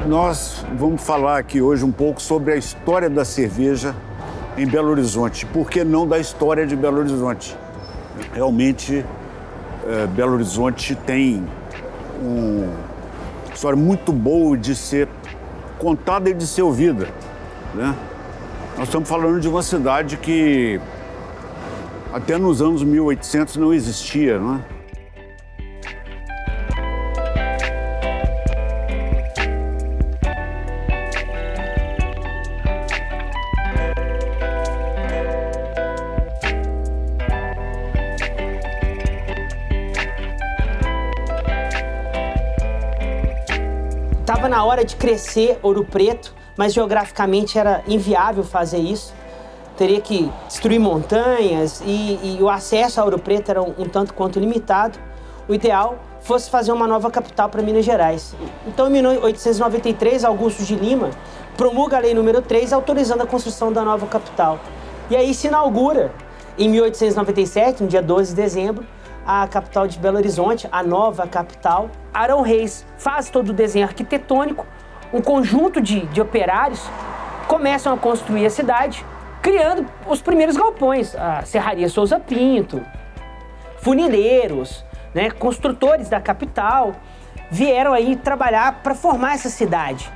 Nós vamos falar aqui hoje um pouco sobre a história da cerveja em Belo Horizonte. Por que não da história de Belo Horizonte? Realmente, Belo Horizonte tem uma história muito boa de ser contada e de ser ouvida, né? Nós estamos falando de uma cidade que até nos anos 1800 não existia, não é? Estava na hora de crescer Ouro Preto, mas geograficamente era inviável fazer isso. Teria que destruir montanhas e o acesso a Ouro Preto era um tanto quanto limitado. O ideal fosse fazer uma nova capital para Minas Gerais. Então, em 1893, Augusto de Lima promulga a Lei número 3, autorizando a construção da nova capital. E aí se inaugura, em 1897, no dia 12 de dezembro, a capital de Belo Horizonte, a nova capital. Arão Reis faz todo o desenho arquitetônico, um conjunto de operários começam a construir a cidade, criando os primeiros galpões, a Serraria Souza Pinto, funileiros, né, construtores da capital, vieram aí trabalhar para formar essa cidade.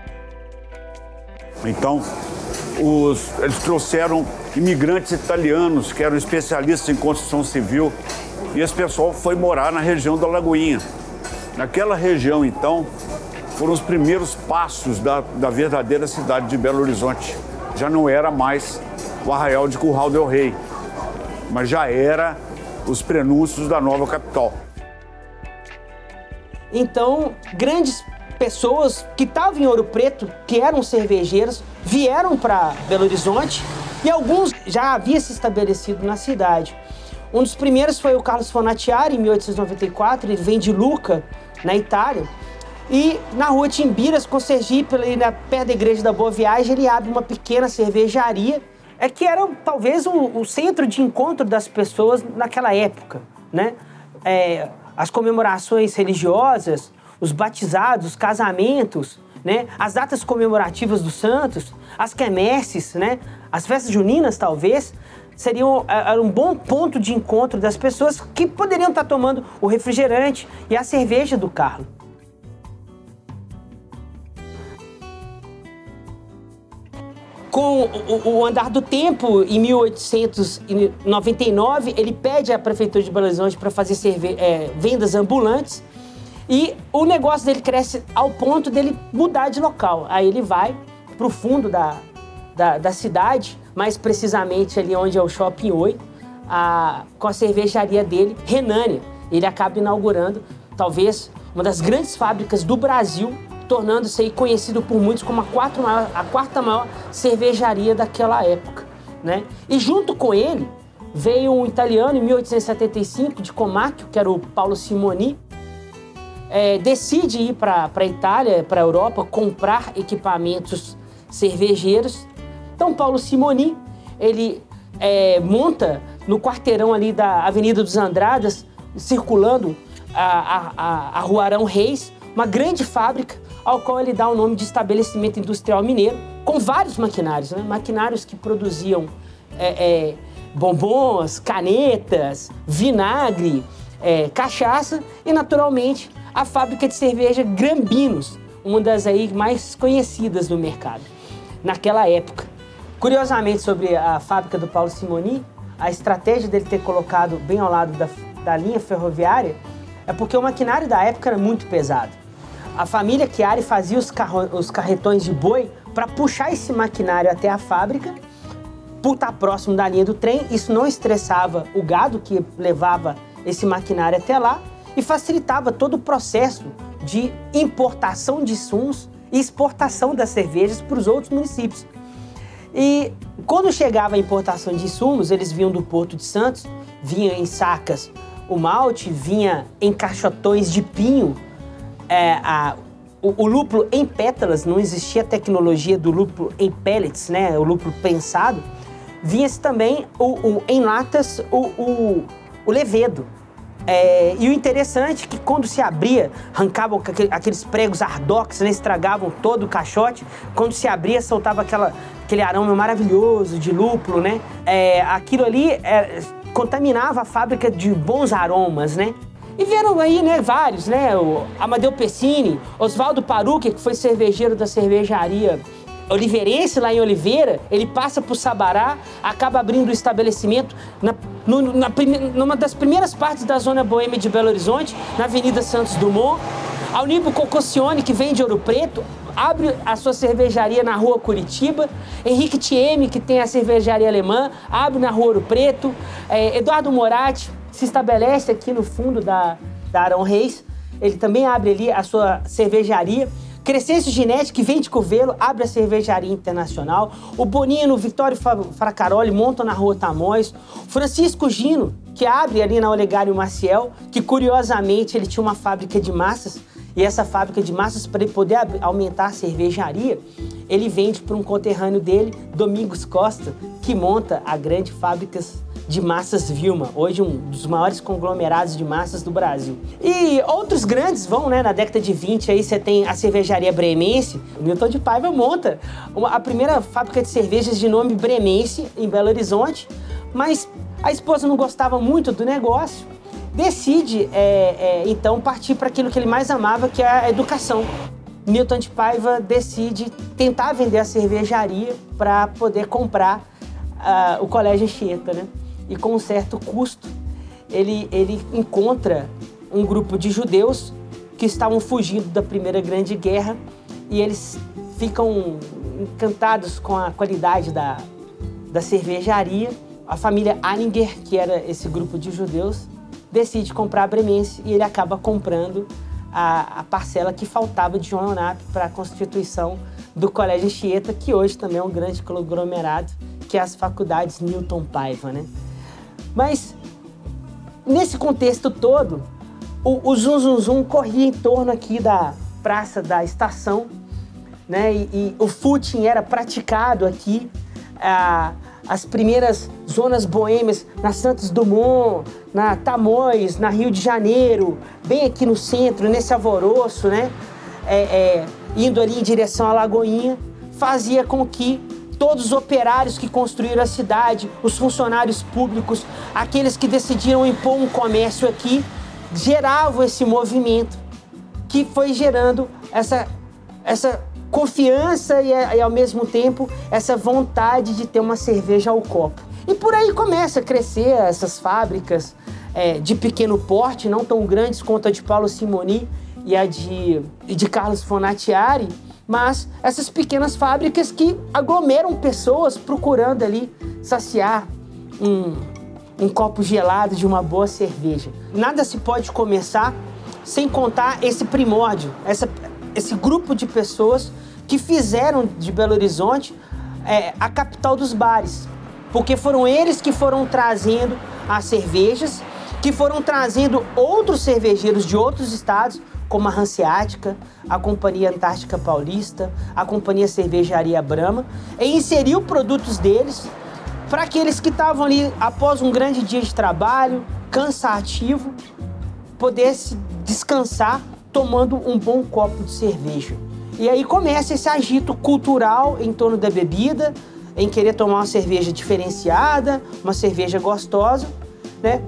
Então, eles trouxeram imigrantes italianos que eram especialistas em construção civil e esse pessoal foi morar na região da Lagoinha. Naquela região, então, foram os primeiros passos da verdadeira cidade de Belo Horizonte. Já não era mais o Arraial de Curral del Rei, mas já era os prenúncios da nova capital. Então, grandes pessoas que estavam em Ouro Preto, que eram cervejeiros, vieram para Belo Horizonte e alguns já haviam se estabelecido na cidade. Um dos primeiros foi o Carlos Fonatiari, em 1894, ele vem de Lucca, na Itália, e na rua Timbiras, com Sergipe, ali perto da Igreja da Boa Viagem, ele abre uma pequena cervejaria, que era talvez o centro de encontro das pessoas naquela época, né? As comemorações religiosas, os batizados, os casamentos, né? As datas comemorativas dos santos, as quermesses, né? As festas juninas, talvez, era um bom ponto de encontro das pessoas que poderiam estar tomando o refrigerante e a cerveja do Carlo. Com o andar do tempo, em 1899, ele pede à Prefeitura de Belo Horizonte para fazer vendas ambulantes e o negócio dele cresce ao ponto dele mudar de local. Aí ele vai para o fundo da cidade, mais precisamente ali onde é o Shopping Oi, com a cervejaria dele, Renânia. Ele acaba inaugurando, talvez, uma das grandes fábricas do Brasil, tornando-se aí conhecido por muitos como a quarta maior cervejaria daquela época, né? E junto com ele veio um italiano, em 1875, de Comacchio, que era o Paulo Simoni, decide ir para a Itália, para a Europa, comprar equipamentos cervejeiros. Então, Paulo Simoni, ele monta no quarteirão ali da Avenida dos Andradas, circulando a Rua Arão Reis, uma grande fábrica, ao qual ele dá o nome de Estabelecimento Industrial Mineiro, com vários maquinários, né? Maquinários que produziam bombons, canetas, vinagre, cachaça e, naturalmente, a fábrica de cerveja Grambinos, uma das aí mais conhecidas do mercado naquela época. Curiosamente, sobre a fábrica do Paulo Simoni, a estratégia dele ter colocado bem ao lado da linha ferroviária é porque o maquinário da época era muito pesado. A família Chiari fazia os carretões de boi para puxar esse maquinário até a fábrica, por estar próximo da linha do trem. Isso não estressava o gado que levava esse maquinário até lá e facilitava todo o processo de importação de insumos e exportação das cervejas para os outros municípios. E quando chegava a importação de insumos, eles vinham do Porto de Santos, vinha em sacas o malte, vinha em caixotões de pinho, o lúpulo em pétalas, não existia a tecnologia do lúpulo em pellets, né, o lúpulo prensado. Vinha-se também em latas o levedo. E o interessante é que quando se abria, arrancavam aqueles pregos ardox, né, estragavam todo o caixote. Quando se abria, soltava aquele aroma maravilhoso de lúpulo, né? Aquilo ali contaminava a fábrica de bons aromas, né? E vieram aí, né, vários, né? O Amadeu Pessini, Oswaldo Parucchi, que foi cervejeiro da cervejaria Oliveirense lá em Oliveira, ele passa por Sabará, acaba abrindo o estabelecimento numa das primeiras partes da zona boêmia de Belo Horizonte, na Avenida Santos Dumont. Alnibo Cocossione, que vem de Ouro Preto, abre a sua cervejaria na Rua Curitiba. Henrique Thieme, que tem a cervejaria alemã, abre na Rua Ouro Preto. Eduardo Moratti se estabelece aqui no fundo da Arão Reis, ele também abre ali a sua cervejaria. Crescêncio Ginetti, que vem de Curvelo, abre a cervejaria internacional. O Bonino, Vitório Fracaroli, monta na Rua Tamóis. Francisco Gino, que abre ali na Olegário Maciel, que curiosamente ele tinha uma fábrica de massas. E essa fábrica de massas, para ele poder aumentar a cervejaria, ele vende para um conterrâneo dele, Domingos Costa, que monta a grande fábrica de massas Vilma, hoje um dos maiores conglomerados de massas do Brasil. E outros grandes vão, né, na década de 20, aí você tem a cervejaria Bremense, o Newton de Paiva monta a primeira fábrica de cervejas de nome Bremense, em Belo Horizonte, mas a esposa não gostava muito do negócio, decide, então, partir para aquilo que ele mais amava, que é a educação. Newton de Paiva decide tentar vender a cervejaria para poder comprar o Colégio Anchieta, né? E com um certo custo, ele encontra um grupo de judeus que estavam fugindo da Primeira Grande Guerra e eles ficam encantados com a qualidade da cervejaria. A família Aninger, que era esse grupo de judeus, decide comprar a Bremense e ele acaba comprando a parcela que faltava de João Leonap para a constituição do Colégio Anchieta, que hoje também é um grande conglomerado, que é as faculdades Newton Paiva, né? Mas, nesse contexto todo, o Zum Zum Zum corria em torno aqui da Praça da Estação, né? E o footing era praticado aqui, as primeiras zonas boêmias na Santos Dumont, na Tamóis, na Rio de Janeiro, bem aqui no centro, nesse alvoroço, né? Indo ali em direção à Lagoinha, fazia com que todos os operários que construíram a cidade, os funcionários públicos, aqueles que decidiram impor um comércio aqui, geravam esse movimento que foi gerando essa confiança e ao mesmo tempo, essa vontade de ter uma cerveja ao copo. E por aí começa a crescer essas fábricas de pequeno porte, não tão grandes quanto a de Paulo Simoni e a de Carlos Fonatiari, mas essas pequenas fábricas que aglomeram pessoas procurando ali saciar um copo gelado de uma boa cerveja. Nada se pode começar sem contar esse primórdio, esse grupo de pessoas que fizeram de Belo Horizonte a capital dos bares, porque foram eles que foram trazendo as cervejas, que foram trazendo outros cervejeiros de outros estados, como a Hanseática, a Companhia Antártica Paulista, a Companhia Cervejaria Brahma, e inseriu produtos deles para aqueles que estavam ali após um grande dia de trabalho, cansativo, pudesse descansar tomando um bom copo de cerveja. E aí começa esse agito cultural em torno da bebida, em querer tomar uma cerveja diferenciada, uma cerveja gostosa, né?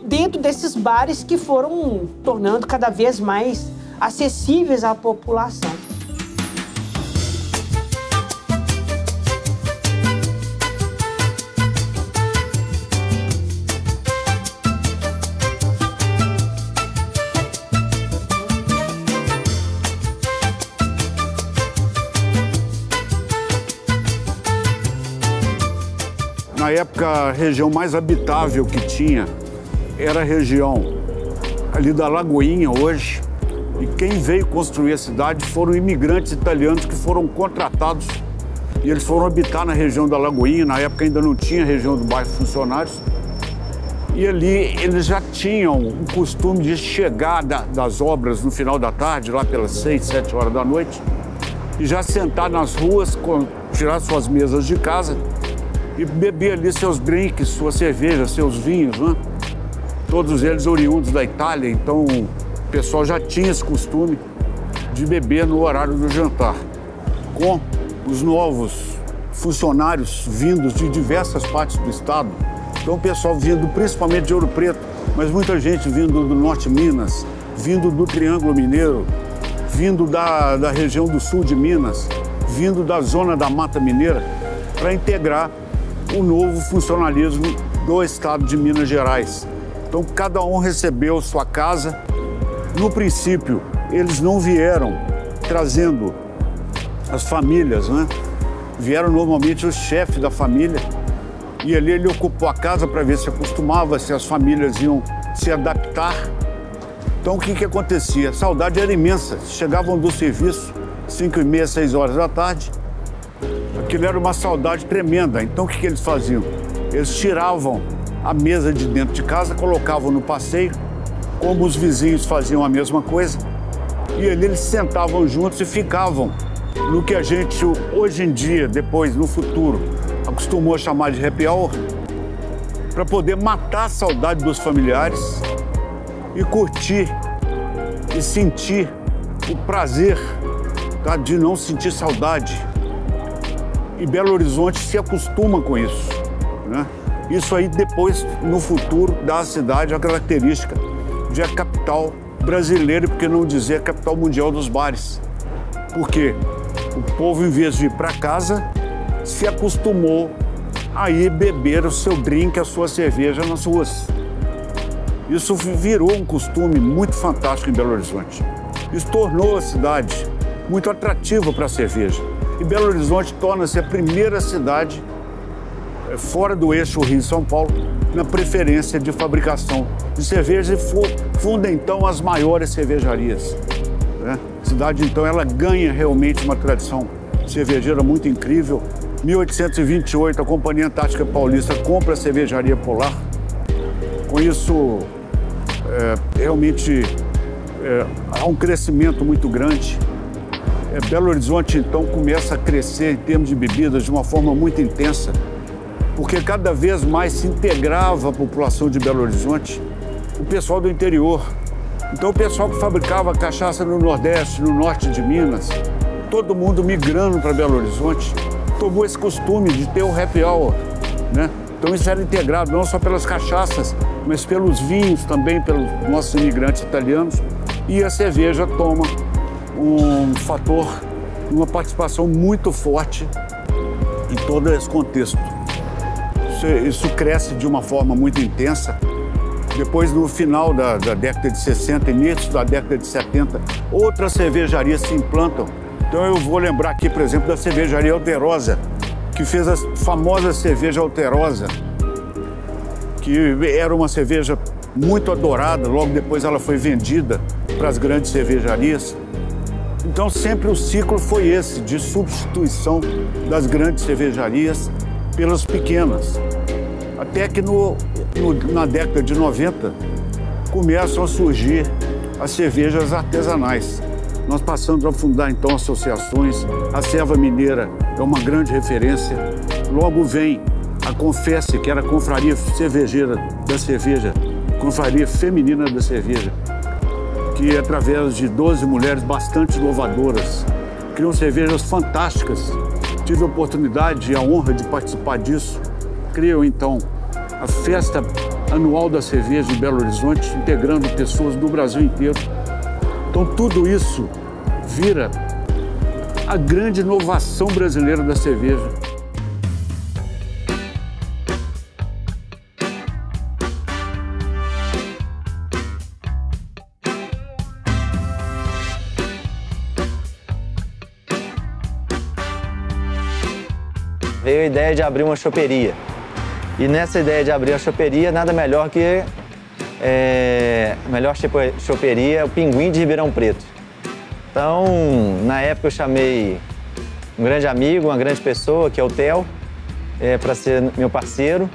Dentro desses bares que foram tornando cada vez mais acessíveis à população. Na época, a região mais habitável que tinha era a região ali da Lagoinha hoje. E quem veio construir a cidade foram imigrantes italianos que foram contratados. E eles foram habitar na região da Lagoinha. Na época ainda não tinha a região do bairro Funcionários. E ali eles já tinham o costume de chegar das obras no final da tarde, lá pelas 6, 7 horas da noite, e já sentar nas ruas, tirar suas mesas de casa e beber ali seus drinks, sua cerveja, seus vinhos, né? todos eles oriundos da Itália, então o pessoal já tinha esse costume de beber no horário do jantar. Com os novos funcionários vindos de diversas partes do estado, então o pessoal vindo principalmente de Ouro Preto, mas muita gente vindo do Norte de Minas, vindo do Triângulo Mineiro, vindo da região do sul de Minas, vindo da zona da Mata Mineira, para integrar o novo funcionalismo do estado de Minas Gerais. Então cada um recebeu sua casa. No princípio, eles não vieram trazendo as famílias, né? Vieram normalmente o chefe da família, e ali ele ocupou a casa para ver se acostumava, se as famílias iam se adaptar. Então o que acontecia? A saudade era imensa. Chegavam do serviço, 5h30, 6 horas da tarde, aquilo era uma saudade tremenda. Então o que eles faziam? Eles tiravam a mesa de dentro de casa, colocavam no passeio, como os vizinhos faziam a mesma coisa, e ali eles sentavam juntos e ficavam no que a gente hoje em dia, depois no futuro, acostumou a chamar de happy hour, para poder matar a saudade dos familiares e curtir e sentir o prazer, tá, de não sentir saudade. E Belo Horizonte se acostuma com isso, né? Isso aí depois, no futuro, dá à cidade a característica de a capital brasileira, por que não dizer a capital mundial dos bares. Porque o povo, em vez de ir para casa, se acostumou a ir beber o seu drink, a sua cerveja nas ruas. Isso virou um costume muito fantástico em Belo Horizonte. Isso tornou a cidade muito atrativa para a cerveja. E Belo Horizonte torna-se a primeira cidade fora do eixo Rio-São Paulo na preferência de fabricação de cerveja e funda então as maiores cervejarias, né? A cidade então ela ganha realmente uma tradição cervejeira muito incrível. 1828 a Companhia Antártica Paulista compra a Cervejaria Polar. Com isso realmente há um crescimento muito grande. Belo Horizonte então começa a crescer em termos de bebidas de uma forma muito intensa, porque cada vez mais se integrava a população de Belo Horizonte, o pessoal do interior. Então o pessoal que fabricava cachaça no Nordeste, no Norte de Minas, todo mundo migrando para Belo Horizonte, tomou esse costume de ter o happy hour, né? Então isso era integrado não só pelas cachaças, mas pelos vinhos também, pelos nossos imigrantes italianos. E a cerveja toma um fator, uma participação muito forte em todo esse contexto. Isso cresce de uma forma muito intensa. Depois, no final da década de 60, início da década de 70, outras cervejarias se implantam. Então eu vou lembrar aqui, por exemplo, da cervejaria Alterosa, que fez a famosa cerveja Alterosa, que era uma cerveja muito adorada. Logo depois ela foi vendida para as grandes cervejarias. Então sempre o ciclo foi esse, de substituição das grandes cervejarias pelas pequenas. Até que na década de 90 começam a surgir as cervejas artesanais. Nós passamos a fundar então associações. A Serva Mineira é uma grande referência. Logo vem a Confesse, que era a Confraria Cervejeira da Cerveja, Confraria Feminina da Cerveja, que através de 12 mulheres bastante inovadoras criam cervejas fantásticas. Tive a oportunidade e a honra de participar disso. Criam então a Festa Anual da Cerveja de Belo Horizonte, integrando pessoas do Brasil inteiro. Então tudo isso vira a grande inovação brasileira da cerveja. Veio a ideia de abrir uma choperia. E nessa ideia de abrir a choperia, nada melhor que a melhor choperia é o Pinguim de Ribeirão Preto. Então, na época eu chamei um grande amigo, uma grande pessoa, que é o Theo, para ser meu parceiro.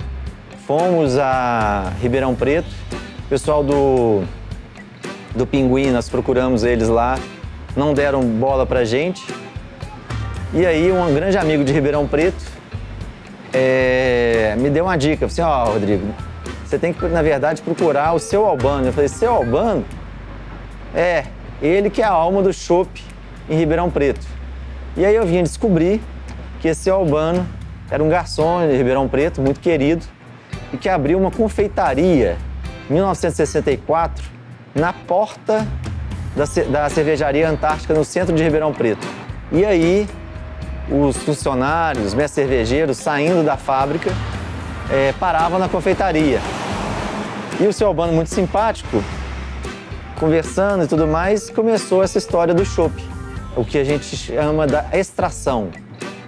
Fomos a Ribeirão Preto. O pessoal do Pinguim, nós procuramos eles lá, não deram bola pra gente. E aí um grande amigo de Ribeirão Preto me deu uma dica, assim, ó, Rodrigo, você tem que, na verdade, procurar o seu Albano. Eu falei, seu Albano? É, ele que é a alma do chopp em Ribeirão Preto. E aí eu vim descobrir que esse seu Albano era um garçom de Ribeirão Preto, muito querido, e que abriu uma confeitaria em 1964 na porta da cervejaria Antártica, no centro de Ribeirão Preto. E aí, os funcionários, os mestres cervejeiros, saindo da fábrica, paravam na confeitaria. E o seu Albano, muito simpático, conversando e tudo mais, começou essa história do chopp, o que a gente chama da extração.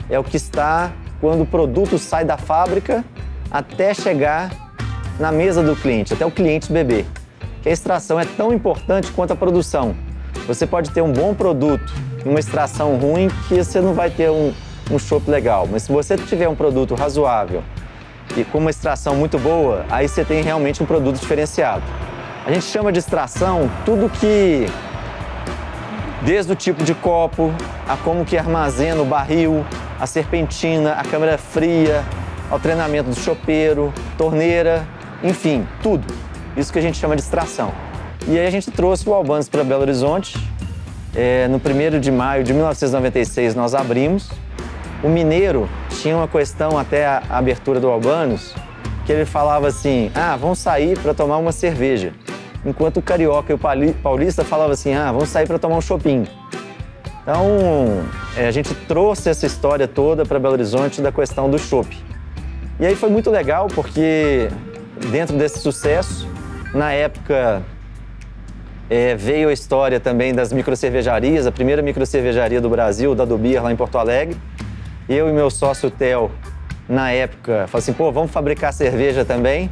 É o que está quando o produto sai da fábrica até chegar na mesa do cliente, até o cliente beber. Que a extração é tão importante quanto a produção. Você pode ter um bom produto e uma extração ruim que você não vai ter um chopp legal. Mas se você tiver um produto razoável e com uma extração muito boa, aí você tem realmente um produto diferenciado. A gente chama de extração tudo que, desde o tipo de copo, a como que armazena o barril, a serpentina, a câmara fria, ao treinamento do chopeiro, torneira, enfim, tudo. Isso que a gente chama de extração. E aí a gente trouxe o Albanos para Belo Horizonte. No 1º de maio de 1996 nós abrimos. O mineiro tinha uma questão até a abertura do Albanos, que ele falava assim, vamos sair para tomar uma cerveja. Enquanto o carioca e o paulista falavam assim, vamos sair para tomar um chopinho. Então, a gente trouxe essa história toda para Belo Horizonte da questão do chopp. E aí foi muito legal porque, dentro desse sucesso, na época veio a história também das microcervejarias, a primeira microcervejaria do Brasil, da Dubir, lá em Porto Alegre. Eu e meu sócio Theo, na época, falamos assim, vamos fabricar cerveja também.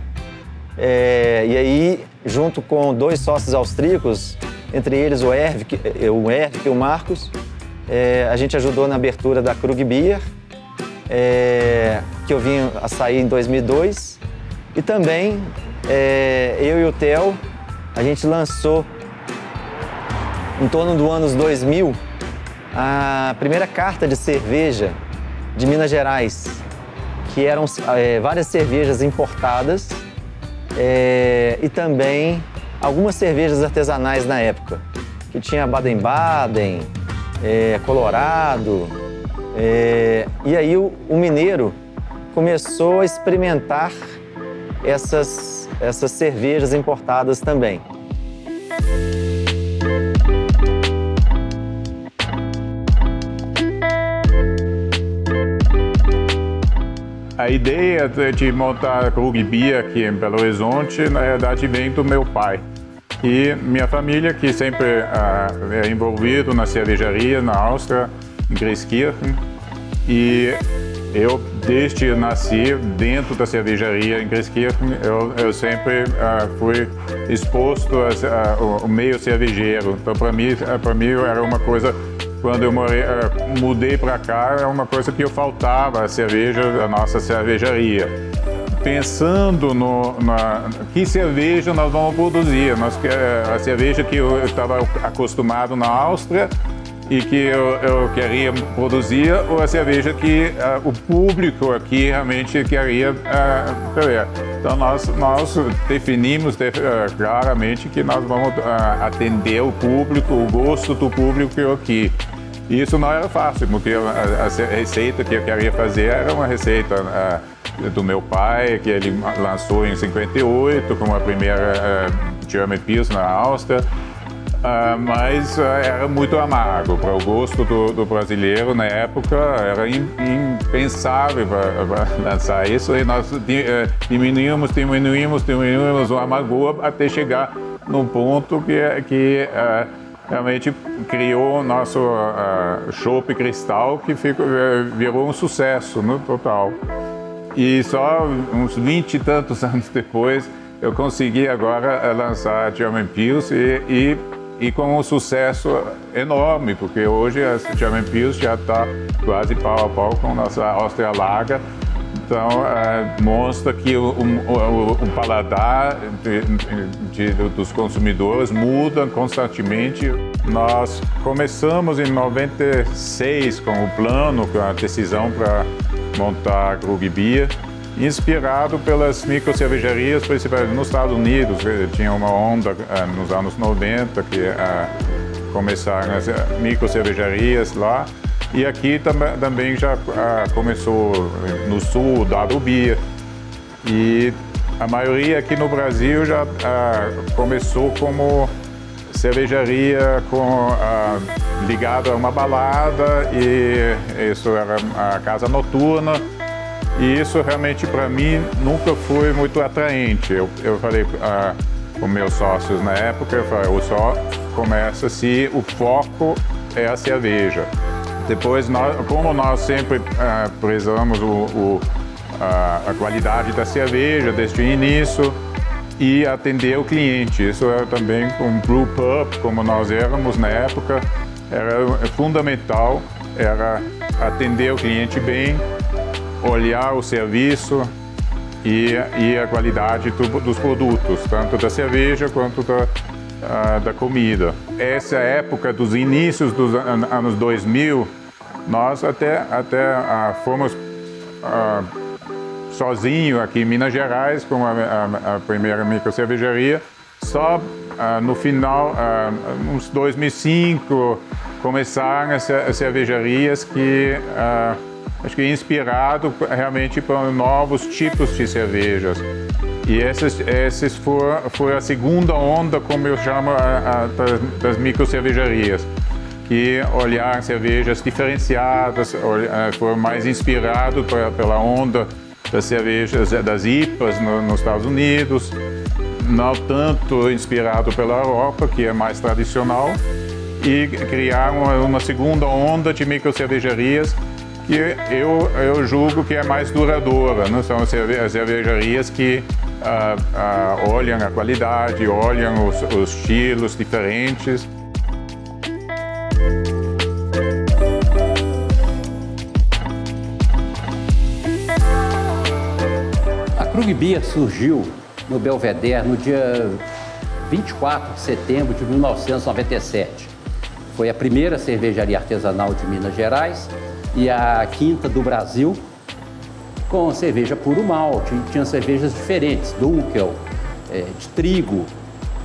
E aí, junto com 2 sócios austríacos, entre eles o Ervik e o Marcos, a gente ajudou na abertura da Krug Beer, que eu vim a sair em 2002. E também, eu e o Theo, a gente lançou, em torno do anos 2000, a primeira carta de cerveja de Minas Gerais, que eram várias cervejas importadas e também algumas cervejas artesanais na época, que tinha Baden-Baden, Colorado, e aí o mineiro começou a experimentar essas cervejas importadas também. A ideia de montar a Krug Beer aqui em Belo Horizonte, na verdade, vem do meu pai. E minha família, que sempre é envolvido na cervejaria na Áustria, em Grieskirchen. E eu, desde que nasci dentro da cervejaria em Grieskirchen, eu sempre fui exposto ao meio cervejeiro. Então, para mim era uma coisa... Quando eu mudei para cá, é uma coisa que eu faltava, a cerveja da nossa cervejaria. Pensando que cerveja nós vamos produzir. A cerveja que eu estava acostumado na Áustria e que eu queria produzir, ou a cerveja que o público aqui realmente queria beber. Então nós definimos claramente que nós vamos atender o público, o gosto do público aqui. E isso não era fácil, porque a receita que eu queria fazer era uma receita do meu pai, que ele lançou em 58, como a primeira German Pilsner na Áustria. Mas era muito amargo para o gosto do brasileiro na época, era impensável para lançar isso, e nós diminuímos o amargor até chegar num ponto que realmente criou o nosso chopp cristal, que virou um sucesso no total. E só uns 20 e tantos anos depois eu consegui agora lançar a German Pils e com um sucesso enorme, porque hoje a German Pils já está quase pau a pau com a nossa Austria Lager. Então, mostra que o paladar dos consumidores muda constantemente. Nós começamos em 96 com o plano, com a decisão para montar a Krug Beer. inspirado pelas microcervejarias, principalmente nos Estados Unidos. Tinha uma onda nos anos 90 que começaram as microcervejarias lá. E aqui também já começou no sul, Double Beer. E a maioria aqui no Brasil já começou como cervejaria ligada a uma balada, e isso era a casa noturna. E isso realmente para mim nunca foi muito atraente. Eu falei com meus sócios na época, eu falei, eu só começa se o foco é a cerveja. Depois, como nós sempre prezamos a qualidade da cerveja desde o início e atender o cliente. Isso era também um brew pub, como nós éramos na época, era fundamental, era atender o cliente bem, olhar o serviço e a qualidade dos produtos, tanto da cerveja quanto da comida. Essa época dos inícios dos anos 2000, nós até fomos sozinho aqui em Minas Gerais com a primeira microcervejaria. Só no final, uns 2005, começaram as cervejarias que acho que inspirado realmente por novos tipos de cervejas. E esses foi a segunda onda, como eu chamo, das microcervejarias, que olharam cervejas diferenciadas, foram mais inspirados pela onda das cervejas, das IPAs nos Estados Unidos, não tanto inspirado pela Europa, que é mais tradicional, e criaram uma segunda onda de microcervejarias que eu julgo que é mais duradoura, né? São as cervejarias que olham a qualidade, olham os estilos diferentes. A Krug Beer surgiu no Belvedere no dia 24 de setembro de 1997. Foi a primeira cervejaria artesanal de Minas Gerais e a quinta do Brasil, com cerveja puro malte. Tinha cervejas diferentes, Dunkel, de trigo.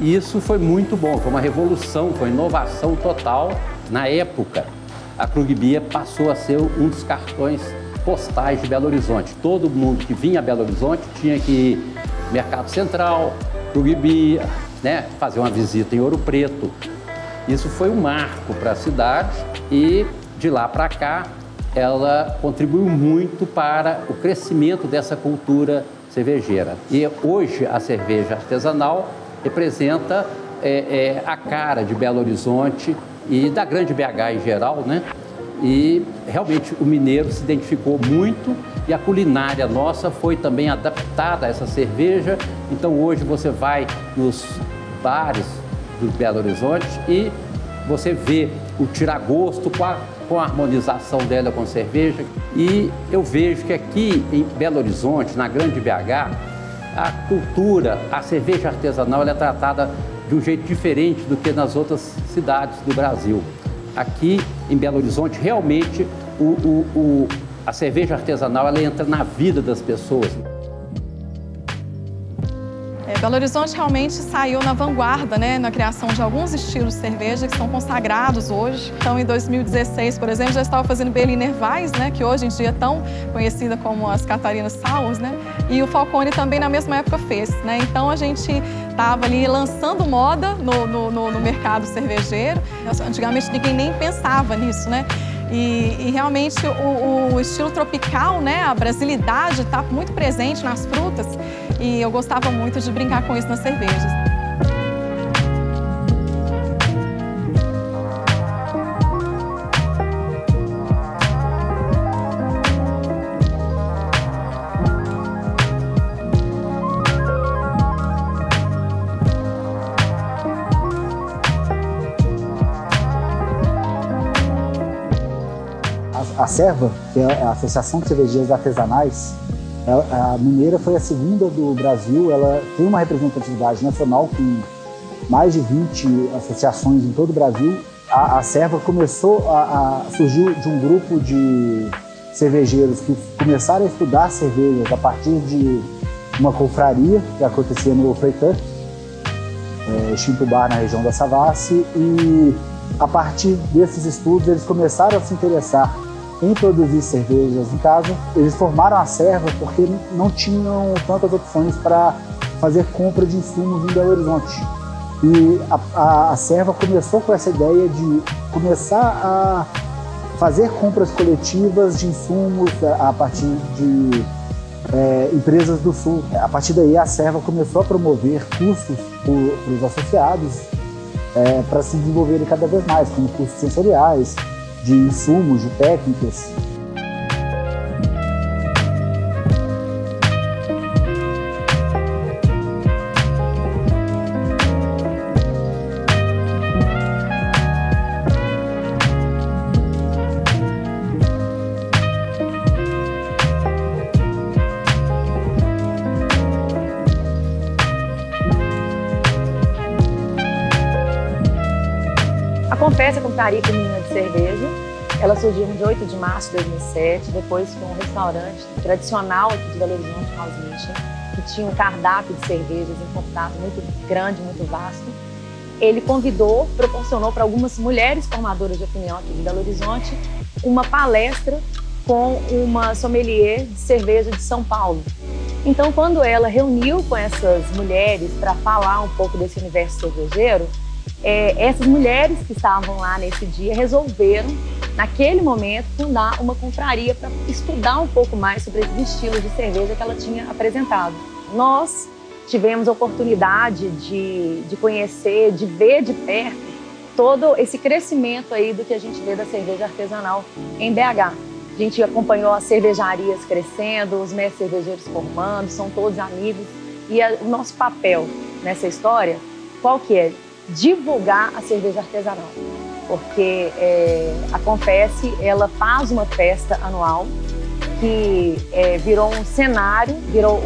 E isso foi muito bom, foi uma revolução, foi uma inovação total. Na época, a Krug Beer passou a ser um dos cartões postais de Belo Horizonte. Todo mundo que vinha a Belo Horizonte tinha que ir no Mercado Central, Krug Beer, né, fazer uma visita em Ouro Preto. Isso foi um marco para a cidade e, de lá para cá, ela contribuiu muito para o crescimento dessa cultura cervejeira. E hoje a cerveja artesanal representa a cara de Belo Horizonte e da grande BH em geral, né? E realmente o mineiro se identificou muito e a culinária nossa foi também adaptada a essa cerveja. Então hoje você vai nos bares do Belo Horizonte e você vê o tiragosto com a harmonização dela com cerveja. E eu vejo que aqui em Belo Horizonte, na grande BH, a cultura, a cerveja artesanal, ela é tratada de um jeito diferente do que nas outras cidades do Brasil. Aqui em Belo Horizonte, realmente, a cerveja artesanal ela entra na vida das pessoas. Belo Horizonte realmente saiu na vanguarda, né, na criação de alguns estilos de cerveja que são consagrados hoje. Então, em 2016, por exemplo, já estava fazendo Berliner Weiss, né, que hoje em dia é tão conhecida como as Catarina Sours, né, e o Falcone também na mesma época fez, né. Então, a gente estava ali lançando moda no mercado cervejeiro. Antigamente, ninguém nem pensava nisso, né. E realmente o estilo tropical, né, a brasilidade está muito presente nas frutas e eu gostava muito de brincar com isso nas cervejas. A Serva, que é a Associação de Cervejeiros Artesanais, a mineira foi a segunda do Brasil. Ela tem uma representatividade nacional com mais de 20 associações em todo o Brasil. A Serva surgiu de um grupo de cervejeiros que começaram a estudar cervejas a partir de uma confraria que acontecia no Freitank, Extinto Bar, na região da Savassi, e a partir desses estudos eles começaram a se interessar em produzir cervejas em casa. Eles formaram a Serva porque não tinham tantas opções para fazer compra de insumos em Belo Horizonte. E a Serva começou com essa ideia de começar a fazer compras coletivas de insumos a partir de empresas do Sul. A partir daí, a Serva começou a promover cursos para os associados para se desenvolverem cada vez mais, como cursos sensoriais, de insumos, de técnicas. A Confesse, a Confraria Feminina de Cerveja, ela surgiu no dia 8 de março de 2007, depois que um restaurante tradicional aqui de Belo Horizonte, House Mission, que tinha um cardápio de cervejas importadas muito grande, muito vasto, ele proporcionou para algumas mulheres formadoras de opinião aqui de Belo Horizonte uma palestra com uma sommelier de cerveja de São Paulo. Então, quando ela reuniu com essas mulheres para falar um pouco desse universo cervejeiro, essas mulheres que estavam lá nesse dia resolveram, naquele momento, fundar uma confraria para estudar um pouco mais sobre esses estilos de cerveja que ela tinha apresentado. Nós tivemos a oportunidade de conhecer, de ver de perto todo esse crescimento aí do que a gente vê da cerveja artesanal em BH. A gente acompanhou as cervejarias crescendo, os mestres cervejeiros formando, são todos amigos. E o nosso papel nessa história, qual que é? Divulgar a cerveja artesanal, porque a Confesse, ela faz uma festa anual que virou um cenário, virou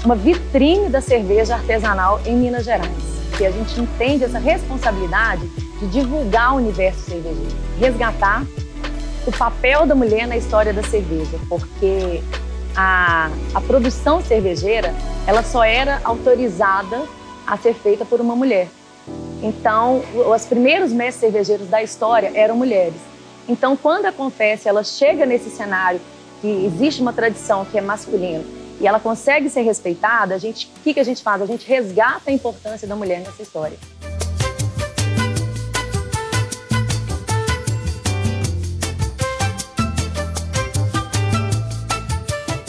uma vitrine da cerveja artesanal em Minas Gerais, que a gente entende essa responsabilidade de divulgar o universo cervejeiro, resgatar o papel da mulher na história da cerveja, porque a produção cervejeira, ela só era autorizada a ser feita por uma mulher. Então, os primeiros mestres cervejeiros da história eram mulheres. Então, quando a Confesse ela chega nesse cenário que existe uma tradição que é masculina e ela consegue ser respeitada, o que a gente faz? A gente resgata a importância da mulher nessa história.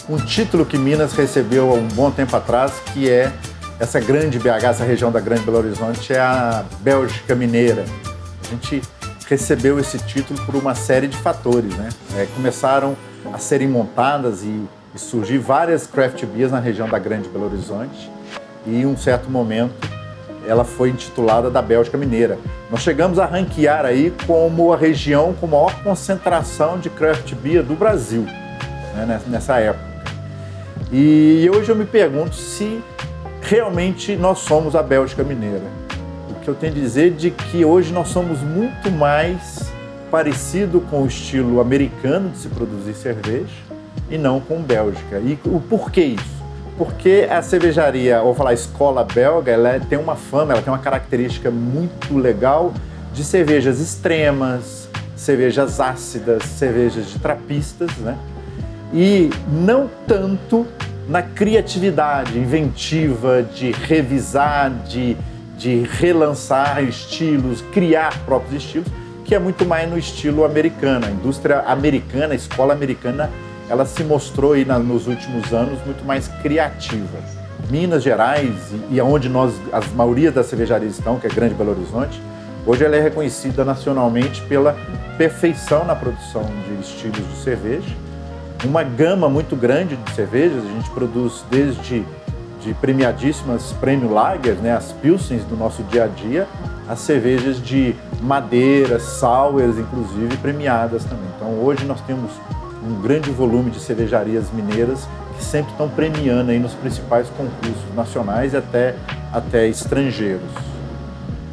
Um título que Minas recebeu há um bom tempo atrás, que é essa grande BH, essa região da Grande Belo Horizonte, é a Bélgica Mineira. A gente recebeu esse título por uma série de fatores, né? Começaram a serem montadas e surgir várias craft beers na região da Grande Belo Horizonte e, em um certo momento, ela foi intitulada da Bélgica Mineira. Nós chegamos a ranquear aí como a região com maior concentração de craft beer do Brasil, né, nessa época. E hoje eu me pergunto se realmente nós somos a Bélgica Mineira. O que eu tenho a dizer é de que hoje nós somos muito mais parecido com o estilo americano de se produzir cerveja e não com Bélgica. E o porquê isso? Porque a cervejaria, ou falar a escola belga, ela tem uma fama, ela tem uma característica muito legal de cervejas extremas, cervejas ácidas, cervejas de trapistas, né? E não tanto na criatividade inventiva de revisar, de relançar estilos, criar próprios estilos, que é muito mais no estilo americano. A indústria americana, a escola americana, ela se mostrou aí nos últimos anos muito mais criativa. Minas Gerais, e onde a maioria das cervejarias estão, que é Grande Belo Horizonte, hoje ela é reconhecida nacionalmente pela perfeição na produção de estilos de cerveja. Uma gama muito grande de cervejas, a gente produz desde de premiadíssimas Premium Lagers, né, as Pilsens do nosso dia a dia, as cervejas de madeira, sours, inclusive, premiadas também. Então hoje nós temos um grande volume de cervejarias mineiras que sempre estão premiando aí nos principais concursos nacionais e até estrangeiros.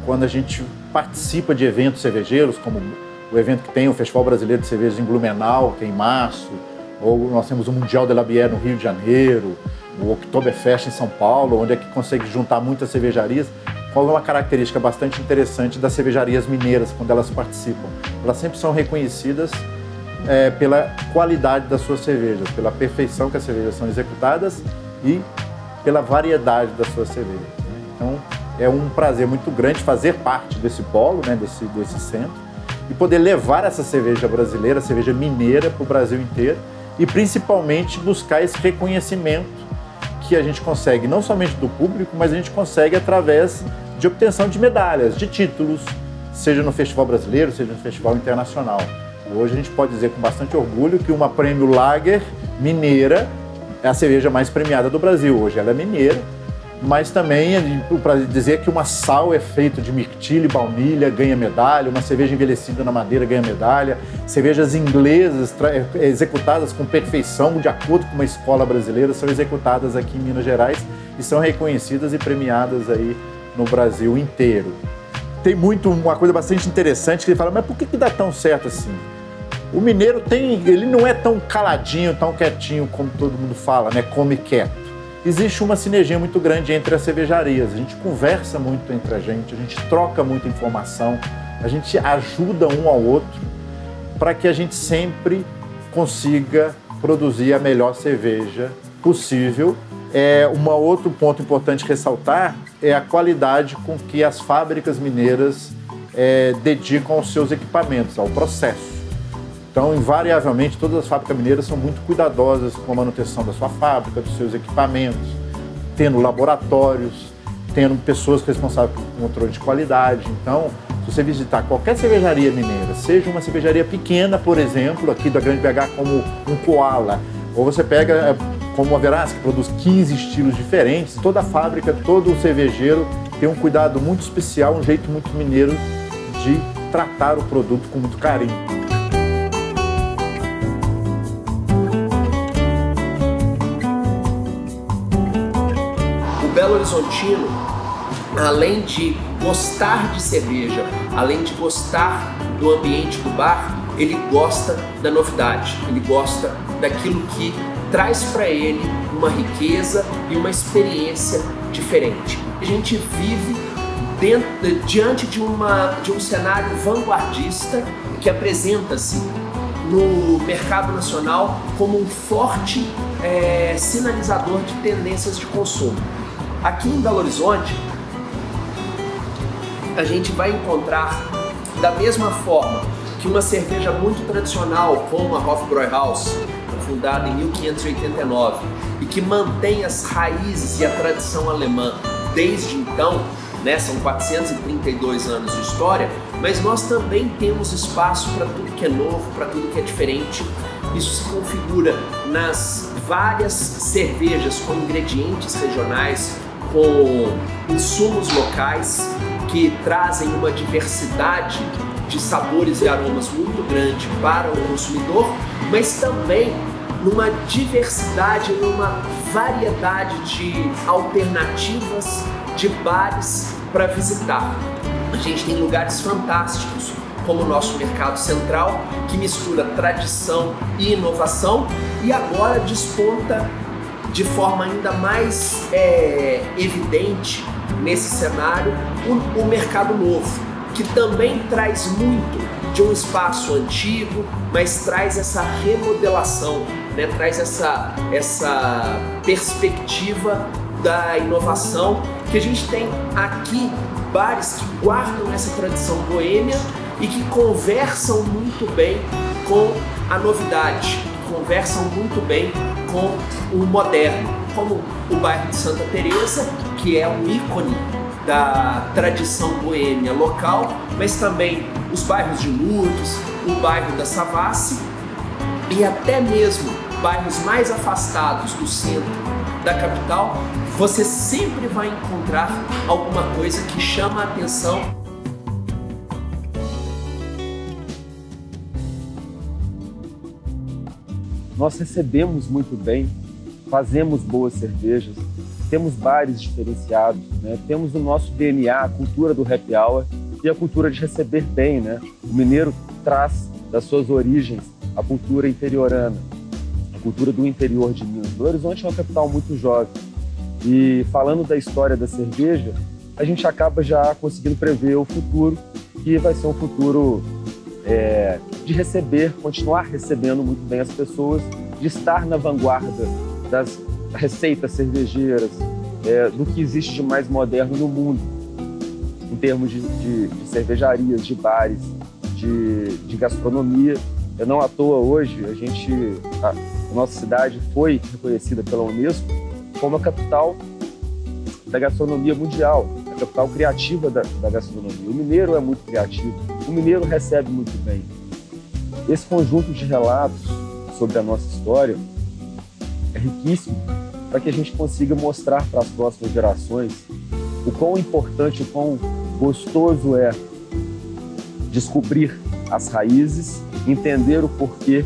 Quando a gente participa de eventos cervejeiros, como o evento que tem o Festival Brasileiro de Cerveja em Blumenau, que é em março, ou nós temos o Mundial de la Bière no Rio de Janeiro, o Oktoberfest em São Paulo, onde é que consegue juntar muitas cervejarias. Qual é uma característica bastante interessante das cervejarias mineiras quando elas participam? Elas sempre são reconhecidas pela qualidade das suas cervejas, pela perfeição que as cervejas são executadas e pela variedade das suas cervejas. Então, é um prazer muito grande fazer parte desse polo, né, desse centro, e poder levar essa cerveja brasileira, a cerveja mineira, para o Brasil inteiro e principalmente buscar esse reconhecimento que a gente consegue não somente do público, mas a gente consegue através de obtenção de medalhas, de títulos, seja no Festival Brasileiro, seja no Festival Internacional. Hoje a gente pode dizer com bastante orgulho que uma Premium Lager mineira é a cerveja mais premiada do Brasil. Hoje ela é mineira, mas também para dizer que uma Sour feita de mirtilo e baunilha ganha medalha, uma cerveja envelhecida na madeira ganha medalha, cervejas inglesas executadas com perfeição, de acordo com uma escola brasileira, são executadas aqui em Minas Gerais e são reconhecidas e premiadas aí no Brasil inteiro. Tem uma coisa bastante interessante que ele fala, mas por que dá tão certo assim? O mineiro ele não é tão caladinho, tão quietinho como todo mundo fala, né? Come quieto. Existe uma sinergia muito grande entre as cervejarias. A gente conversa muito entre a gente troca muita informação, a gente ajuda um ao outro para que a gente sempre consiga produzir a melhor cerveja possível. Um outro ponto importante ressaltar é a qualidade com que as fábricas mineiras dedicam aos seus equipamentos, ao processo. Então, invariavelmente, todas as fábricas mineiras são muito cuidadosas com a manutenção da sua fábrica, dos seus equipamentos, tendo laboratórios, tendo pessoas responsáveis pelo controle de qualidade. Então, se você visitar qualquer cervejaria mineira, seja uma cervejaria pequena, por exemplo, aqui da Grande BH, como um Koala, ou você pega como a Verás, que produz 15 estilos diferentes, toda a fábrica, todo o cervejeiro tem um cuidado muito especial, um jeito muito mineiro de tratar o produto com muito carinho. Belo Horizontino, além de gostar de cerveja, além de gostar do ambiente do bar, ele gosta da novidade, ele gosta daquilo que traz para ele uma riqueza e uma experiência diferente. A gente vive diante de um cenário vanguardista que apresenta-se no mercado nacional como um forte sinalizador de tendências de consumo. Aqui em Belo Horizonte, a gente vai encontrar, da mesma forma que uma cerveja muito tradicional, como a Hofbräuhaus, fundada em 1589, e que mantém as raízes e a tradição alemã desde então, né, são 432 anos de história, mas nós também temos espaço para tudo que é novo, para tudo que é diferente. Isso se configura nas várias cervejas com ingredientes regionais, com insumos locais que trazem uma diversidade de sabores e aromas muito grande para o consumidor, mas também numa diversidade, numa variedade de alternativas de bares para visitar. A gente tem lugares fantásticos, como o nosso Mercado Central, que mistura tradição e inovação, e agora desponta de forma ainda mais evidente nesse cenário o Mercado Novo, que também traz muito de um espaço antigo, mas traz essa remodelação, né? Traz essa perspectiva da inovação, que a gente tem aqui bares que guardam essa tradição boêmia e que conversam muito bem com a novidade, conversam muito bem com o moderno, como o bairro de Santa Teresa, que é um ícone da tradição boêmia local, mas também os bairros de Lourdes, o bairro da Savassi e até mesmo bairros mais afastados do centro da capital. Você sempre vai encontrar alguma coisa que chama a atenção. Nós recebemos muito bem, fazemos boas cervejas, temos bares diferenciados, né? Temos o nosso DNA, a cultura do happy hour, e a cultura de receber bem, né? O mineiro traz das suas origens a cultura interiorana, a cultura do interior de Minas. Belo Horizonte é uma capital muito jovem e, falando da história da cerveja, a gente acaba já conseguindo prever o futuro, que vai ser um futuro de receber, continuar recebendo muito bem as pessoas, de estar na vanguarda das receitas cervejeiras, do que existe de mais moderno no mundo, em termos de cervejarias, de bares, de gastronomia. Não à toa hoje, a nossa cidade foi reconhecida pela Unesco como a capital da gastronomia mundial, a capital criativa da gastronomia. O mineiro é muito criativo, o mineiro recebe muito bem. Esse conjunto de relatos sobre a nossa história é riquíssimo para que a gente consiga mostrar para as próximas gerações o quão importante, o quão gostoso é descobrir as raízes, entender o porquê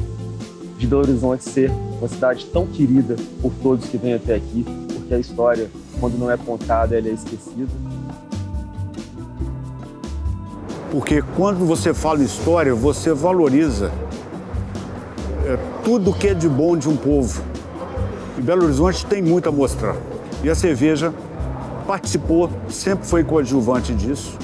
de Belo Horizonte ser uma cidade tão querida por todos que vêm até aqui, porque a história, quando não é contada, ela é esquecida. Porque quando você fala história, você valoriza tudo que é de bom de um povo. E Belo Horizonte tem muito a mostrar. E a cerveja participou, sempre foi coadjuvante disso.